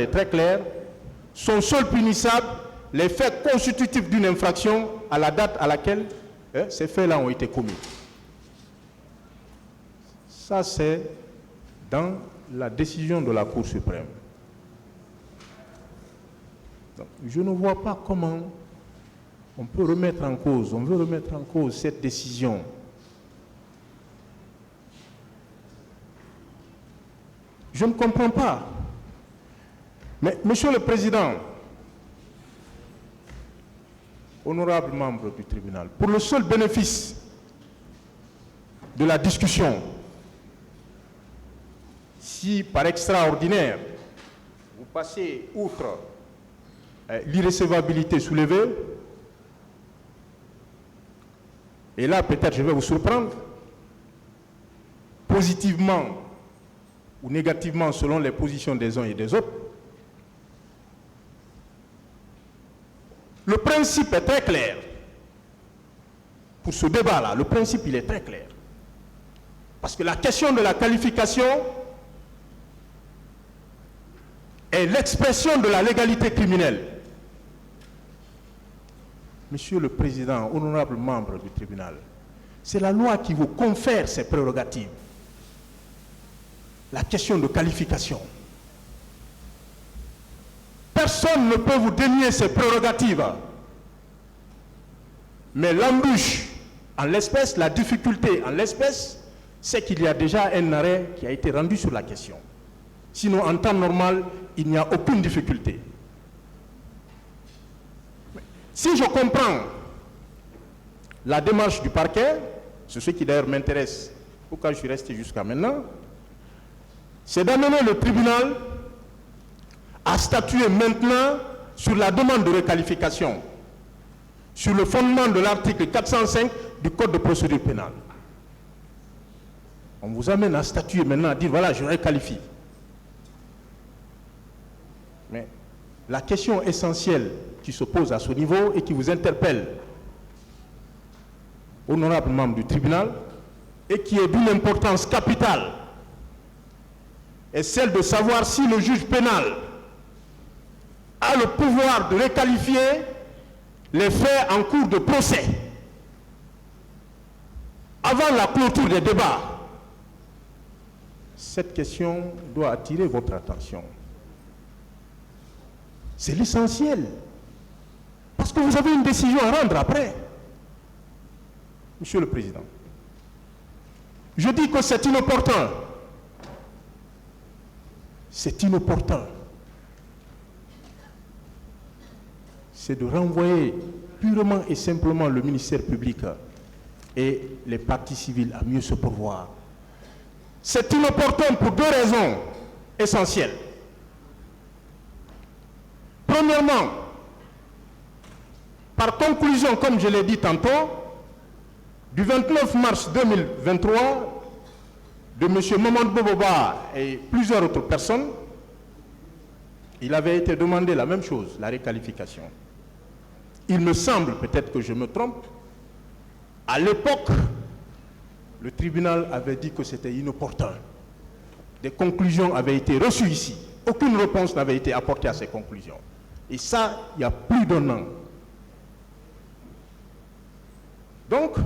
est très clair, sont seuls punissables les faits constitutifs d'une infraction à la date à laquelle ces faits-là ont été commis. Ça, c'est dans la décision de la Cour suprême. Donc, je ne vois pas comment on peut remettre en cause, on veut remettre en cause cette décision. Je ne comprends pas. Mais, Monsieur le Président, honorable membre du tribunal, pour le seul bénéfice de la discussion, si par extraordinaire, vous passez outre l'irrécevabilité soulevée, et là peut-être je vais vous surprendre, positivement ou négativement selon les positions des uns et des autres, le principe est très clair. Pour ce débat-là, le principe il est très clair. Parce que la question de la qualification est l'expression de la légalité criminelle. Monsieur le Président, honorable membre du tribunal, c'est la loi qui vous confère ces prérogatives. La question de qualification. Personne ne peut vous dénier ces prérogatives. Mais l'embûche, en l'espèce, la difficulté en l'espèce, c'est qu'il y a déjà un arrêt qui a été rendu sur la question. Sinon, en temps normal, il n'y a aucune difficulté. Si je comprends la démarche du parquet, c'est ce qui d'ailleurs m'intéresse, pourquoi je suis resté jusqu'à maintenant, c'est d'amener le tribunal à statuer maintenant sur la demande de requalification, sur le fondement de l'article 405 du Code de procédure pénale. On vous amène à statuer maintenant, à dire voilà, je requalifie. Mais la question essentielle qui se pose à ce niveau et qui vous interpelle, honorable membre du tribunal, et qui est d'une importance capitale, est celle de savoir si le juge pénal a le pouvoir de requalifier les faits en cours de procès avant la clôture des débats. Cette question doit attirer votre attention. C'est l'essentiel. Parce que vous avez une décision à rendre après. Monsieur le Président, je dis que c'est inopportun. C'est inopportun. C'est de renvoyer purement et simplement le ministère public et les parties civiles à mieux se pourvoir. C'est inopportun pour deux raisons essentielles. Premièrement, par conclusion, comme je l'ai dit tantôt, du 29 mars 2023, de M. Mamadou Boboba et plusieurs autres personnes, il avait été demandé la même chose, la requalification. Il me semble, peut-être que je me trompe, à l'époque, le tribunal avait dit que c'était inopportun. Des conclusions avaient été reçues ici. Aucune réponse n'avait été apportée à ces conclusions. Et ça, il y a plus d'un an. Donc,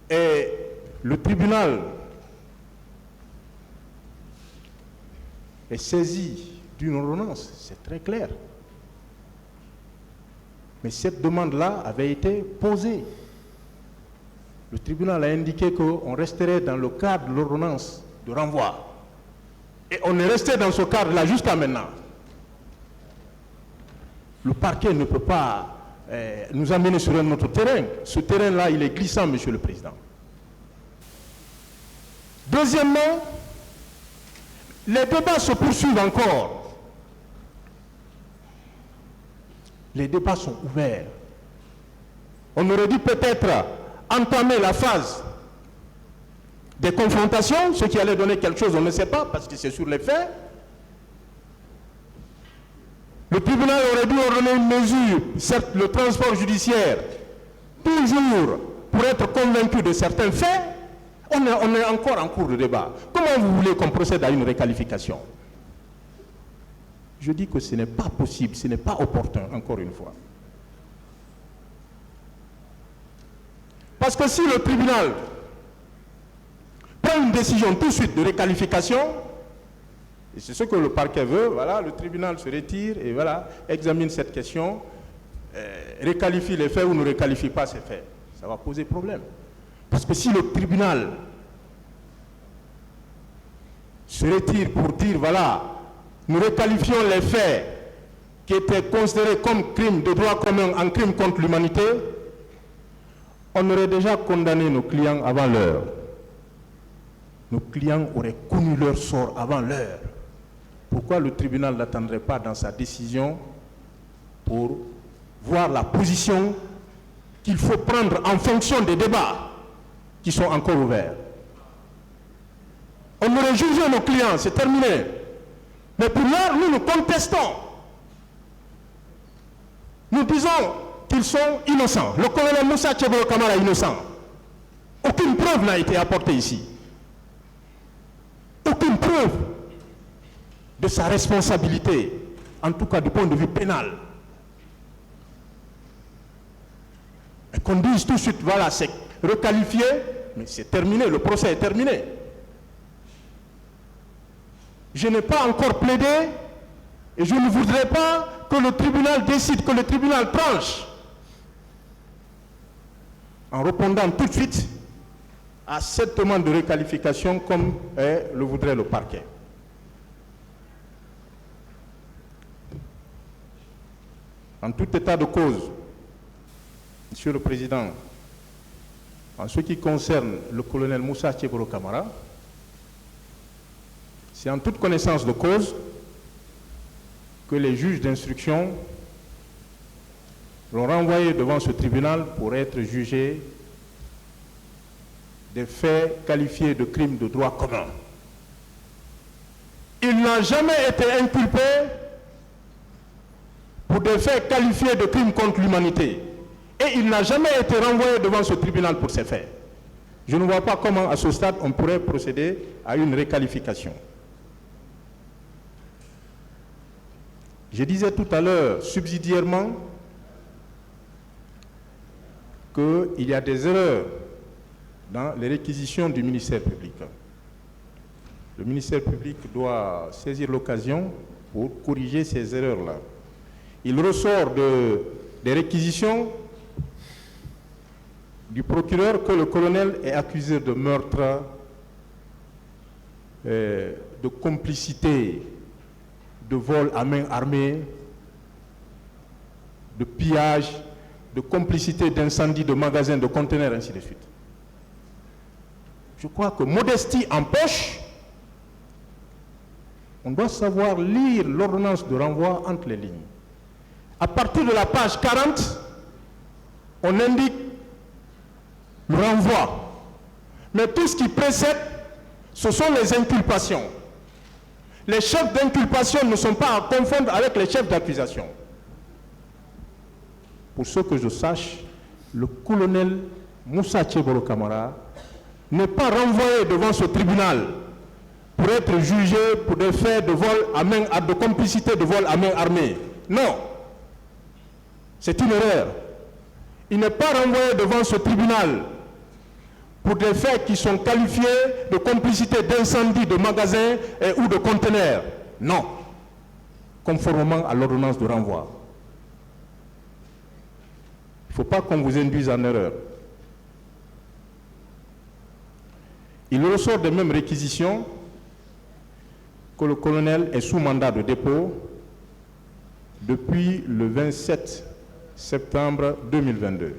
le tribunal est saisi d'une ordonnance, c'est très clair. Mais cette demande-là avait été posée. Le tribunal a indiqué qu'on resterait dans le cadre de l'ordonnance de renvoi. Et on est resté dans ce cadre-là jusqu'à maintenant. Le parquet ne peut pas nous amener sur un autre terrain. Ce terrain-là, il est glissant, Monsieur le Président. Deuxièmement, les débats se poursuivent encore. Les débats sont ouverts. On aurait dû peut-être entamer la phase des confrontations, ce qui allait donner quelque chose, on ne sait pas, parce que c'est sur les faits. Le tribunal aurait dû ordonner une mesure, certes le transport judiciaire, toujours pour être convaincu de certains faits. On est encore en cours de débat. Comment vous voulez qu'on procède à une requalification? Je dis que ce n'est pas possible, ce n'est pas opportun, encore une fois. Parce que si le tribunal prend une décision tout de suite de réqualification, et c'est ce que le parquet veut, voilà, le tribunal se retire et voilà, examine cette question, réqualifie les faits ou ne réqualifie pas ces faits. Ça va poser problème. Parce que si le tribunal se retire pour dire, voilà, nous réqualifions les faits qui étaient considérés comme crimes de droit commun en crimes contre l'humanité, on aurait déjà condamné nos clients avant l'heure. Nos clients auraient connu leur sort avant l'heure. Pourquoi le tribunal n'attendrait pas dans sa décision pour voir la position qu'il faut prendre en fonction des débats qui sont encore ouverts? On aurait jugé nos clients, c'est terminé. Mais pour l'heure, nous contestons. Nous disons qu'ils sont innocents. Le colonel Moussa Tchébolo Camara est innocent. Aucune preuve n'a été apportée ici. Aucune preuve de sa responsabilité, en tout cas du point de vue pénal. Et qu'on dise tout de suite, voilà, c'est requalifié, mais c'est terminé, le procès est terminé. Je n'ai pas encore plaidé et je ne voudrais pas que le tribunal décide, que le tribunal tranche en répondant tout de suite à cette demande de réqualification comme le voudrait le parquet. En tout état de cause, Monsieur le Président, en ce qui concerne le colonel Moussa Tchébolo Camara, c'est en toute connaissance de cause que les juges d'instruction l'ont renvoyé devant ce tribunal pour être jugé des faits qualifiés de crimes de droit commun. Il n'a jamais été inculpé pour des faits qualifiés de crimes contre l'humanité. Et il n'a jamais été renvoyé devant ce tribunal pour ces faits. Je ne vois pas comment, à ce stade, on pourrait procéder à une réqualification. Je disais tout à l'heure, subsidiairement, qu'il y a des erreurs dans les réquisitions du ministère public. Le ministère public doit saisir l'occasion pour corriger ces erreurs-là. Il ressort des réquisitions du procureur que le colonel est accusé de meurtre, de complicité, de vol à main armée, de pillage, de complicité d'incendie de magasins, de conteneurs, ainsi de suite. Je crois que modestie en poche, on doit savoir lire l'ordonnance de renvoi entre les lignes. À partir de la page 40, on indique le renvoi. Mais tout ce qui précède, ce sont les inculpations. Les chefs d'inculpation ne sont pas à confondre avec les chefs d'accusation. Pour ce que je sache, le colonel Moussa Tchébolo Camara n'est pas renvoyé devant ce tribunal pour être jugé pour des faits de vol à main, de complicité de vol à main armée. Non. C'est une erreur. Il n'est pas renvoyé devant ce tribunal pour des faits qui sont qualifiés de complicité d'incendie de magasins ou de conteneurs. Non. Conformément à l'ordonnance de renvoi. Il ne faut pas qu'on vous induise en erreur. Il ressort des mêmes réquisitions que le colonel est sous mandat de dépôt depuis le 27 septembre 2022.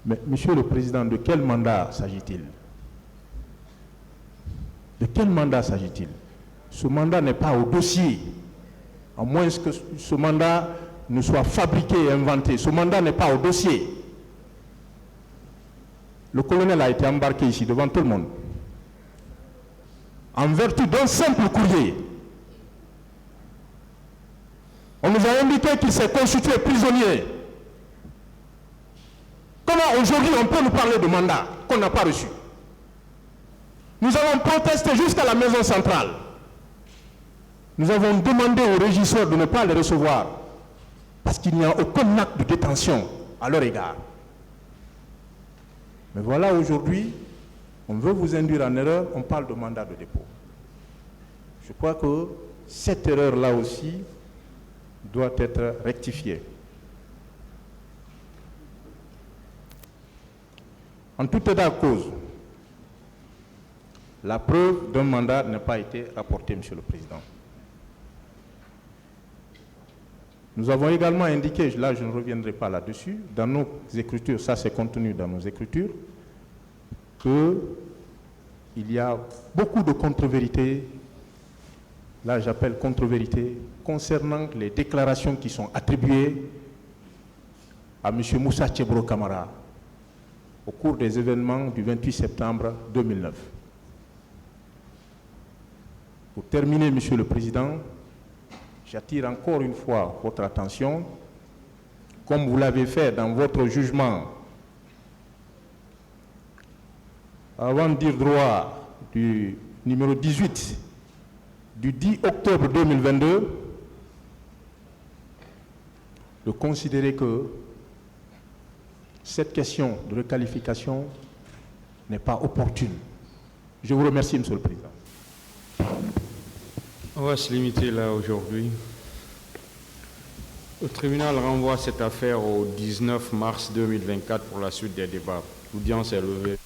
Mais, Monsieur le Président, de quel mandat s'agit-il? De quel mandat s'agit-il? Ce mandat n'est pas au dossier, à moins que ce mandat ne soit fabriqué et inventé. Ce mandat n'est pas au dossier. Le colonel a été embarqué ici devant tout le monde, en vertu d'un simple courrier. On nous a indiqué qu'il s'est constitué prisonnier. Comment aujourd'hui on peut nous parler de mandat qu'on n'a pas reçu? Nous avons protesté jusqu'à la maison centrale. Nous avons demandé aux régisseurs de ne pas les recevoir parce qu'il n'y a aucun acte de détention à leur égard. Mais voilà, aujourd'hui, on veut vous induire en erreur, on parle de mandat de dépôt. Je crois que cette erreur-là aussi doit être rectifiée. En tout état de cause, la preuve d'un mandat n'a pas été rapportée, Monsieur le Président. Nous avons également indiqué, là je ne reviendrai pas là-dessus, dans nos écritures, ça c'est contenu dans nos écritures, qu'il y a beaucoup de contre-vérités, là j'appelle contre-vérités, concernant les déclarations qui sont attribuées à M. Moussa Tchebro Camara au cours des événements du 28 septembre 2009. Pour terminer, Monsieur le Président, j'attire encore une fois votre attention, comme vous l'avez fait dans votre jugement, avant de dire droit du numéro 18 du 10 octobre 2022, de considérer que cette question de requalification n'est pas opportune. Je vous remercie, Monsieur le Président. On va se limiter là aujourd'hui. Le tribunal renvoie cette affaire au 19 mars 2024 pour la suite des débats. L'audience est levée.